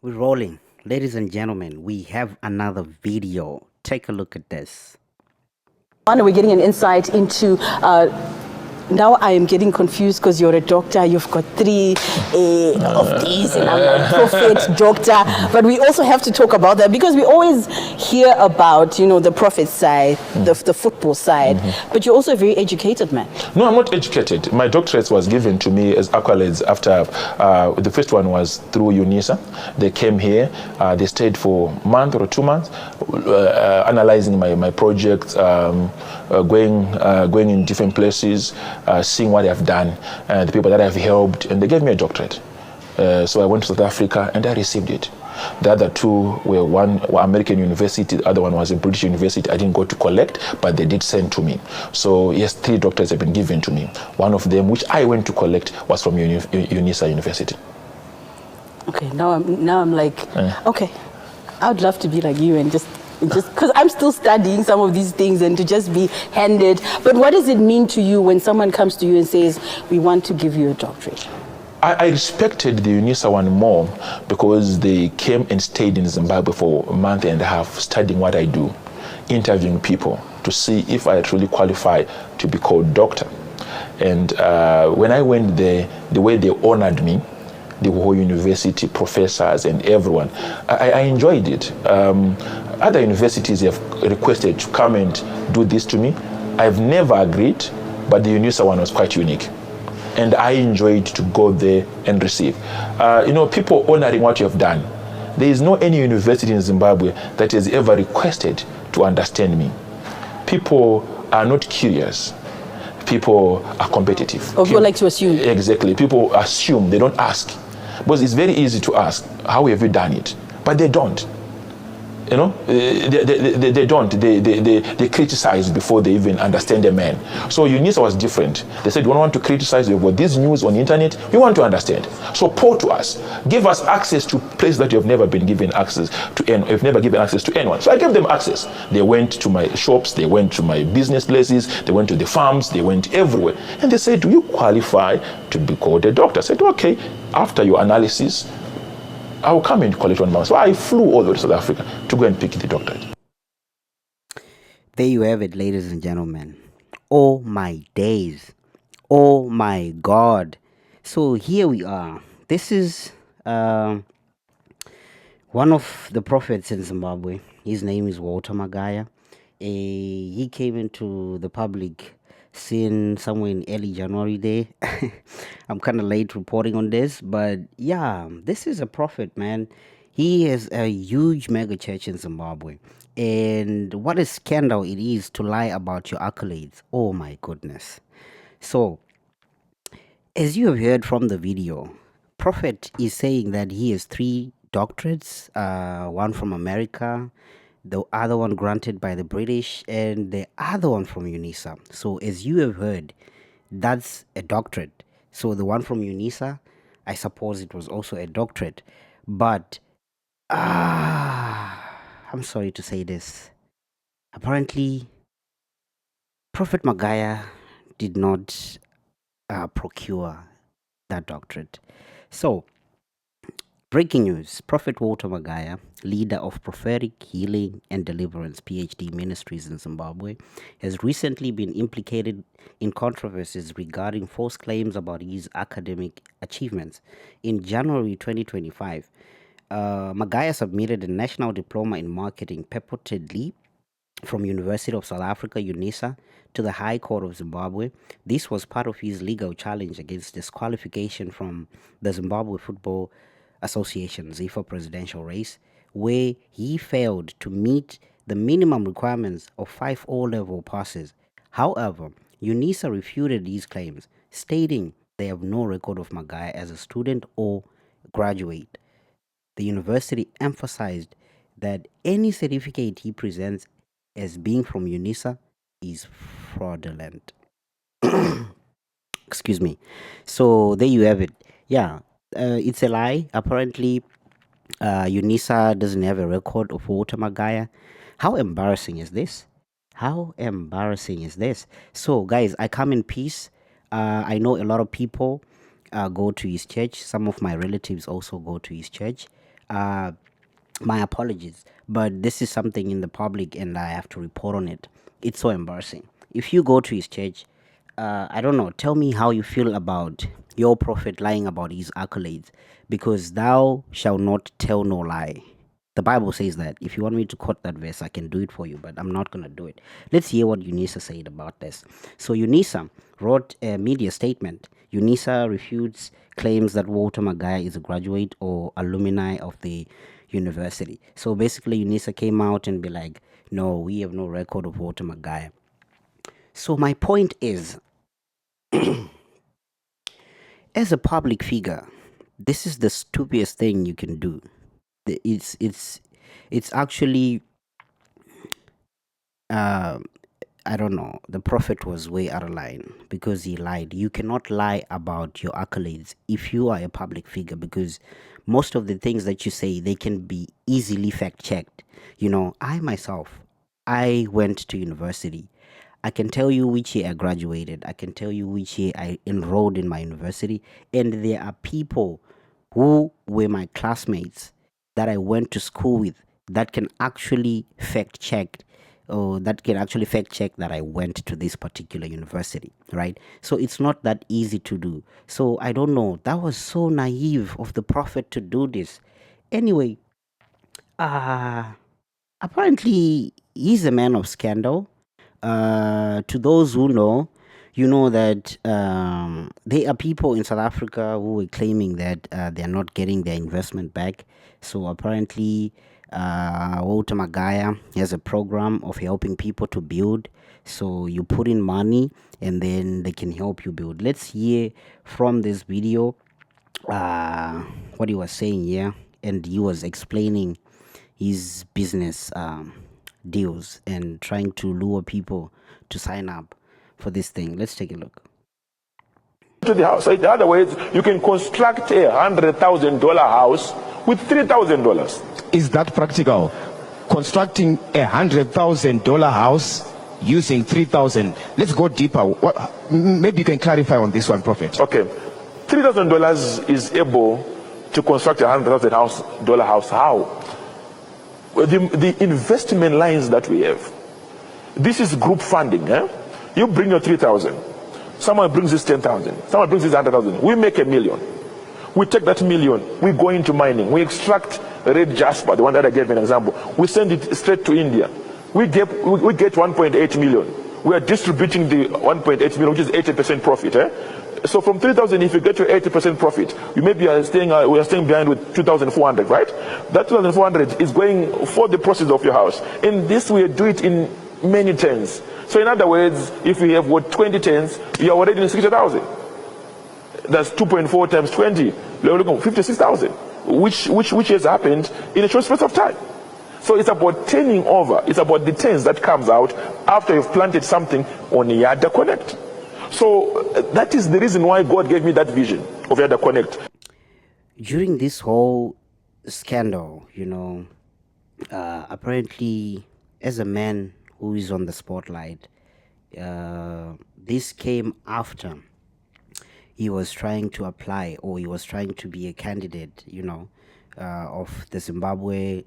We're rolling. Ladies and gentlemen, we have another video. Take a look at this. We're getting an insight into now I am getting confused because you're a doctor. You've got three of these, and I'm like prophet, doctor. But we also have to talk about that because we always hear about, the prophet side, the football side. But you're also a very educated man. No, I'm not educated. My doctorate was given to me as accolades after the first one was through UNISA. They came here. They stayed for a month or 2 months, analyzing my projects, going in different places, seeing what I've done, the people that I've helped, and they gave me a doctorate. So I went to South Africa and I received it. The other two were American university, the other one was a British university. I didn't go to collect, but they did send to me. So yes, 3 doctorates have been given to me. One of them, which I went to collect, was from UNISA University. Okay, now I'm like, okay, I would love to be like you and just because I'm still studying some of these things and to just be handed. But what does it mean to you when someone comes to you and says, we want to give you a doctorate? I respected the UNISA one more because they came and stayed in Zimbabwe for a month and a half studying what I do, interviewing people to see if I truly qualify to be called doctor. And when I went there, the way they honored me, the whole university, professors and everyone, I enjoyed it. Other universities have requested to come and do this to me. I've never agreed, but the UNISA one was quite unique. And I enjoyed to go there and receive. People honoring what you have done. There is no any university in Zimbabwe that has ever requested to understand me. People are not curious. People are competitive. Or people like to assume. Exactly. People assume, they don't ask. Because it's very easy to ask, how have you done it? But they don't. They don't. They criticize before they even understand a man. So UNISA was different. They said, we don't want to criticize you about this news on the internet. We want to understand. So pour to us. Give us access to places that you have never been given access to. You've never given access to anyone. So I gave them access. They went to my shops. They went to my business places. They went to the farms. They went everywhere. And they said, do you qualify to be called a doctor? I said, okay. After your analysis, I will come and collect 1 month. So I flew all the way to South Africa to go and pick the doctorate. There you have it, ladies and gentlemen. Oh my days. Oh my God. So here we are. This is one of the prophets in Zimbabwe. His name is Walter Magaya. He came into the public scene somewhere in early January there. I'm kind of late reporting on this, but yeah, this is a prophet, man. He has a huge mega church in Zimbabwe. And what a scandal it is to lie about your accolades. Oh my goodness. So, as you have heard from the video, Prophet is saying that he has 3 doctorates, one from America, the other one granted by the British, and the other one from UNISA. So, as you have heard, that's a doctorate. So, the one from UNISA, I suppose it was also a doctorate. But, I'm sorry to say this. Apparently, Prophet Magaya did not procure that doctorate. So, breaking news: Prophet Walter Magaya, leader of Prophetic Healing and Deliverance PhD Ministries in Zimbabwe, has recently been implicated in controversies regarding false claims about his academic achievements. In January 2025, Magaya submitted a national diploma in marketing purportedly from University of South Africa, UNISA, to the High Court of Zimbabwe. This was part of his legal challenge against disqualification from the Zimbabwe Football Association ZIFA presidential race, where he failed to meet the minimum requirements of 5 O-level passes. However, UNISA refuted these claims, stating they have no record of Magaya as a student or graduate. The university emphasized that any certificate he presents as being from UNISA is fraudulent. Excuse me. So there you have it. Yeah, it's a lie. Apparently, UNISA doesn't have a record of Walter Magaya. How embarrassing is this? How embarrassing is this? So, guys, I come in peace. I know a lot of people go to his church. Some of my relatives also go to his church. My apologies, but this is something in the public and I have to report on it. It's so embarrassing. If you go to his church, I don't know, tell me how you feel about your prophet lying about his accolades, because thou shalt not tell no lie. The Bible says that. If you want me to quote that verse, I can do it for you, but I'm not going to do it. Let's hear what UNISA said about this. So, UNISA wrote a media statement. UNISA refutes claims that Walter Magaya is a graduate or alumni of the university. So, basically, UNISA came out and be like, no, we have no record of Walter Magaya. So, my point is, as a public figure, this is the stupidest thing you can do. It's actually I don't know. The prophet was way out of line because he lied. You cannot lie about your accolades if you are a public figure, because most of the things that you say, they can be easily fact checked. I myself, I went to university. I can tell you which year I graduated. I can tell you which year I enrolled in my university. And there are people who were my classmates that I went to school with that can actually fact check, or that can actually fact check that I went to this particular university, right? So it's not that easy to do. So I don't know. That was so naive of the prophet to do this. Anyway, uh apparently he's a man of scandal. To those who know, you know that there are people in South Africa who were claiming that they're not getting their investment back. So apparently, Walter Magaya has a program of helping people to build. So you put in money and then they can help you build. Let's hear from this video what he was saying here, and he was explaining his business deals and trying to lure people to sign up for this thing. Let's take a look. To the house. So in other words, you can construct $100,000 house with $3,000. Is that practical? Constructing $100,000 house using 3,000. Let's go deeper. Maybe you can clarify on this one, Prophet. Okay, $3,000 is able to construct $100,000 house. How? Well, the investment lines that we have. This is group funding. You bring your 3,000. Someone brings this 10,000. Someone brings this 100,000. We make $1 million. We take that $1 million. We go into mining. We extract red jasper, the one that I gave an example. We send it straight to India. We get 1.8 million. We are distributing the 1.8 million, which is 80% profit. So from 3,000, if you get to 80% profit, we are staying behind with 2,400, right? That 2,400 is going for the process of your house. In this, we do it in many tens. So in other words, if we have 20 tens, you are already in 60,000. That's 2.4 times 20. We're looking at 56,000, which has happened in a short space of time. So it's about turning over. It's about the tens that comes out after you've planted something on Yada Connect. So that is the reason why God gave me that vision of Yada Connect. During this whole scandal, apparently, as a man who is on the spotlight, this came after he was trying to apply, or he was trying to be a candidate, of the Zimbabwe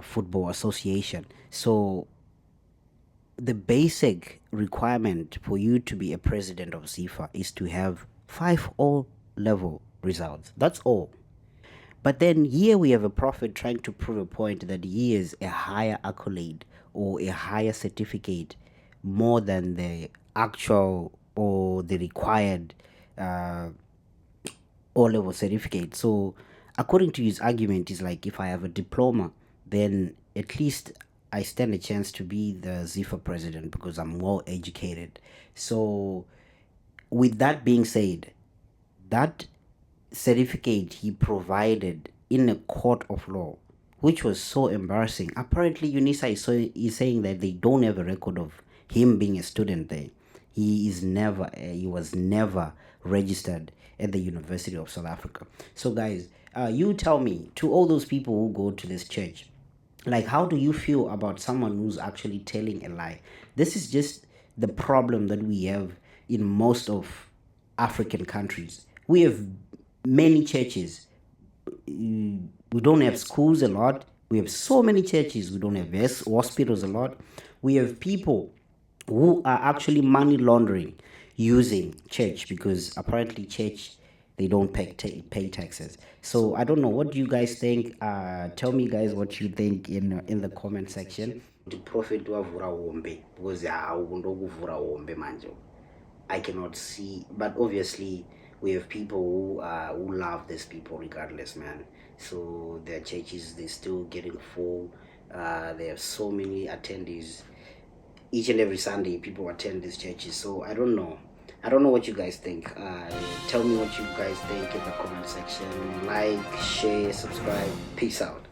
Football Association. So the basic requirement for you to be a president of ZIFA is to have 5 O-level results. That's all. But then here we have a prophet trying to prove a point that he is a higher accolade or a higher certificate more than the actual or the required O-level certificate. So according to his argument, is like, if I have a diploma, then at least I stand a chance to be the ZIFA president because I'm well educated. So with that being said, that certificate he provided in a court of law, which was so embarrassing. Apparently UNISA is saying that they don't have a record of him being a student there. He was never registered at the University of South Africa. So guys, you tell me, to all those people who go to this church, like, how do you feel about someone who's actually telling a lie? This is just the problem that we have in most of African countries. We have many churches, we don't have schools a lot. We have so many churches. We don't have hospitals a lot. We have people who are actually money laundering using church, because apparently church, they don't pay taxes. So I don't know, what do you guys think? Tell me guys what you think in the comment section. The prophet wavura wombe, because ndokuvura wombe manje. I cannot see, but obviously we have people who love these people regardless, man. So their churches, they're still getting full. They have so many attendees each and every Sunday. People attend these churches. So I don't know. I don't know what you guys think. Tell me what you guys think in the comment section. Like, share, subscribe. Peace out.